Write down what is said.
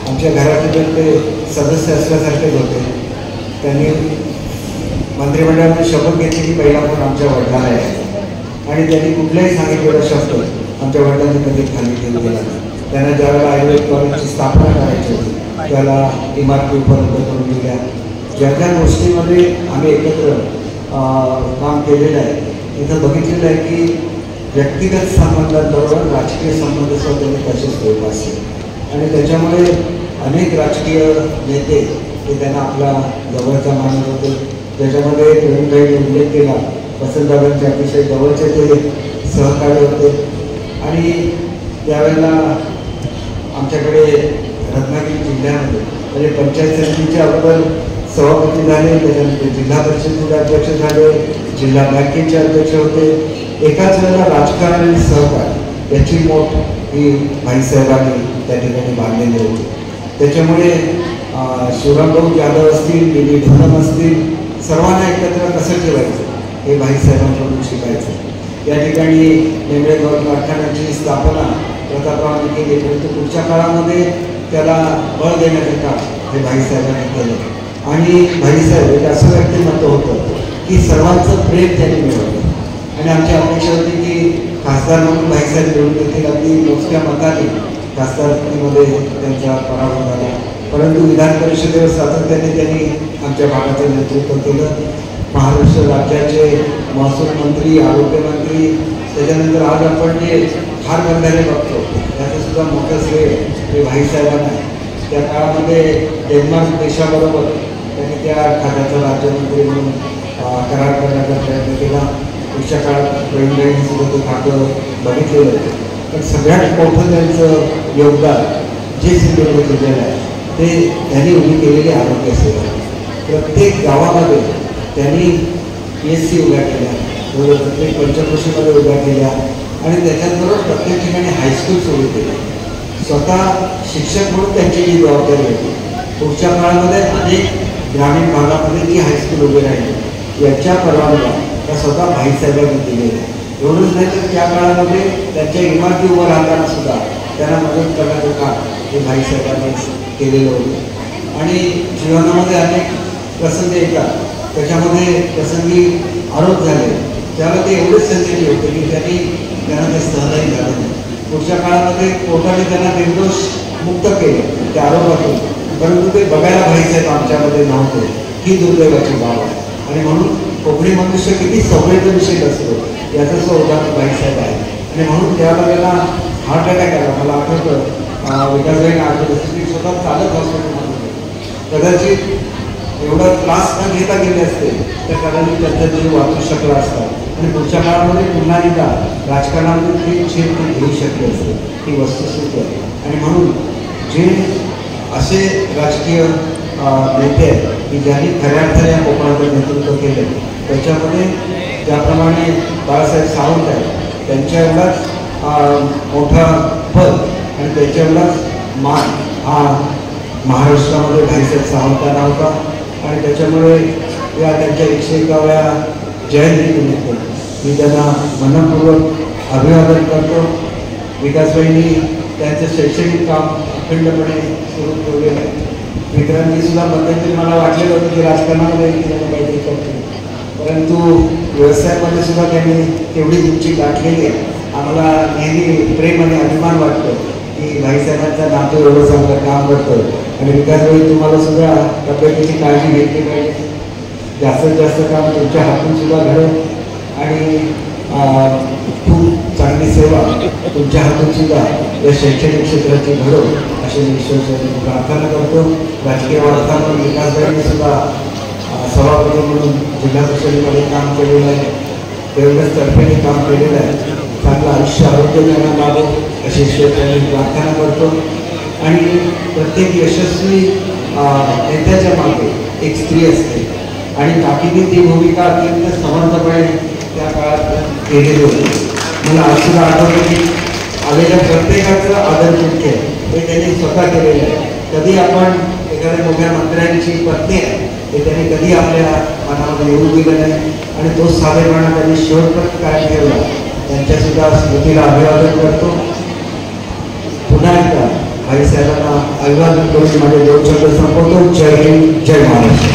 आमच्या घराचे ते सदस्य असल्यासारखेच होते. त्यांनी मंत्रिमंडळाने शपथ घेतली की पहिला फोन आमच्या वडिलांना आहे आणि त्यांनी कुठलाही सांगितलेला शब्द आमच्या वडिलांनी कधी खाली केला गेला नाही. त्यांना ज्यावेळेला आयुर्वेद कॉलेजची स्थापना करायची होती त्याला इमारती उपलब्ध करून दिल्या. ज्या ज्या गोष्टीमध्ये आम्ही एकत्र काम केलेलं आहे इथं बघितलेलं आहे की व्यक्तिगत संबंधांबरोबर राजकीय संबंध सुद्धा त्यांनी तसेच जोपासले आणि त्याच्यामुळे अनेक राजकीय नेते हे त्यांना आपला जवळचा मानत होते. त्याच्यामध्ये प्रवीणभाईंनी उल्लेख केला वसंतदादांचे अतिशय जवळचे ते सहकारी होते आणि त्यावेळेला आमच्याकडे रत्नागिरी जिल्ह्यामध्ये म्हणजे पंचायत समितीच्या अगोदर सभापती झाले, त्याच्यानंतर जिल्हा परिषदेचे अध्यक्ष झाले, जिल्हा बँकेचे अध्यक्ष होते. एकाच वेळेला राजकारण आणि सहकार याची मोठ ही भाईसाहेबांनी त्या ठिकाणी बांधलेली होती. त्याच्यामुळे शिवरामभाऊ जाधव असतील, दिलीप धनम असतील, सर्वांना एकत्र कसं ठेवायचं हे भाईसाहेबांकडून शिकायचं. या ठिकाणी नेमळे कारखान्याची स्थापना प्रतापरावांनी केली, परंतु पुढच्या काळामध्ये त्याला बळ देण्याचं काम हे भाईसाहेबांनी केलं आणि भाईसाहेब एक असं व्यक्तिमत्व होतं की सर्वांचं प्रेम त्यांनी मिळवलं आणि आमची अपेक्षा होती की खासदार म्हणून भाईसाहेब निवडून देखील अगदी मोजक्या मताने खासदारकीमध्ये त्यांचा पराभव झाला. परंतु विधान परिषदेवर सातत्याने त्यांनी आमच्या भागाचं नेतृत्व केलं. महाराष्ट्र राज्याचे महसूल मंत्री, आरोग्यमंत्री, त्याच्यानंतर आज आपण जे खार बंधारे बघतो त्याचं सुद्धा मोठं श्रेय हे भाईसाहेबांना आहे. त्या काळामध्ये डेन्मार्क देशाबरोबर त्यांनी त्या खात्याचा राज्यमंत्री म्हणून करार करण्याचा प्रयत्न केला. पुढच्या काळात प्रवीणभाईंनी सुद्धा ते खातं बघितलेलं होतं. पण सगळ्यात मोठं त्यांचं योगदान जे सिंधुदुर्ग जिल्ह्याला आहे ते त्यांनी उभी केलेली आरोग्य सेवा. प्रत्येक गावामध्ये त्यांनी PSC उभ्या केल्या, प्रत्येक पंचक्रोशीमध्ये उभ्या केल्या आणि त्याच्याबरोबर प्रत्येक ठिकाणी हायस्कूल सुरू केले. स्वतः शिक्षक म्हणून त्यांची ही जबाबदारी होती. पुढच्या काळामध्ये अनेक ग्रामीण भागामध्ये जी हायस्कूल उभी राहिली याच्या परवानग्या त्या स्वतः भाईसाहेबांनी दिलेल्या. एवढंच नाही तर त्या काळामध्ये त्यांच्या इमारती उभं राहताना सुद्धा त्यांना मदत करण्याचं काम हे भाईसाहेबांनी केलेलं होतं. आणि जीवनामध्ये अनेक प्रसंग येतात, त्याच्यामध्ये प्रसंगी आरोप झाले त्याला ते एवढेच सेन्सिटिव्ह होते की त्यांना ते सहनही झालं नाही. पुढच्या काळामध्ये कोर्टाने त्यांना निर्दोष मुक्त केले त्या आरोपातून, परंतु ते बघायला भाईसाहेब आमच्यामध्ये नव्हते. ही दुर्दैवाची बाब आहे आणि म्हणून कोकणी मनुष्य किती संवेदनशील असतो याचं सुद्धा उदाहरण भाईसाहेब आहे. आणि म्हणून त्यावेळेला हार्ट अटॅक आला. मला आठवतं विकासभाईने आठवतं स्वतः चालत हॉस्पिटलमध्ये कदाचित एवढा त्रास न घेता गेले असते तर कदाचित त्यांचा जीव वाचू शकला असता आणि पुढच्या काळामध्ये पुन्हा एकदा राजकारणामध्ये ते झेप ते घेऊ शकले असते. ही वस्तुस्थिती आहे. आणि म्हणून जे असे राजकीय नेते आहेत की ज्यांनी खऱ्या अर्थाने या कोकणाचं नेतृत्व केलं त्याच्यामध्ये ज्याप्रमाणे बाळासाहेब सावंत आहेत त्यांच्या एवढाच मोठा पद आणि त्याच्या एवढाच मान हा महाराष्ट्रामध्ये भाईसाहेब सावंतांना होता. आणि त्याच्यामुळे या त्यांच्या 101व्या जयंतीनिमित्त मी त्यांना मनपूर्वक अभिवादन करतो. विकासभाईंनी त्यांचं शैक्षणिक काम अखंडपणे सुरू ठेवलेलं आहे. मित्रांनी सुद्धा मध्यंतरी मला वाटलेलं होतं की राजकारणामध्ये त्यांना काहीतरी करतील, परंतु व्यवसायामध्ये सुद्धा त्यांनी तेवढीच उंची गाठलेली आहे. आम्हाला नेहमी प्रेम आणि अभिमान वाटतो की भाईसाहेबांचा नातू एवढं चांगलं काम करतो. आणि विकासभाई तुम्हाला सुद्धा तब्येतीची काळजी घेतली पाहिजे. जास्तीत जास्त काम तुमच्या हातून सुद्धा घडेल आणि खूप चांगली सेवा तुमच्या हातून सुद्धा या शैक्षणिक क्षेत्राची घडो अशी मी ईश्वराची प्रार्थना करतो. राजकीय वार्ता म्हणून विकासभाईंनी सुद्धा सभापती म्हणून जिल्हा परिषदेमध्ये काम केलेलं आहे, तेवढंच तर्फेने काम केलेलं आहे. चांगलं आयुष्य आरोग्य त्यांना लाभो अशी ईश्वराची प्रार्थना करतो. आणि प्रत्येक यशस्वी नेत्याच्या मागे एक स्त्री असते आणि काकीने ती भूमिका अत्यंत समर्थपणे त्या काळात केलेली होती. मला असं आठवतं की आलेल्या प्रत्येकाचं आदरचित्य हे त्यांनी स्वतः केलेलं आहे. कधी आपण एखाद्या मोठ्या मंत्र्यांची पत्नी आहे ते त्यांनी कधी आपल्या मनामध्ये येऊ दिलं नाही आणि तो साधेपणा त्यांनी शेवटपर्यंत काय ठेवला. त्यांच्यासुद्धा स्मृतीला अभिवादन करतो. पुन्हा एकदा भाईसाहेब साहेबांना अभिवादन करून माझे दोन शब्द संपवतो. जय हिंद.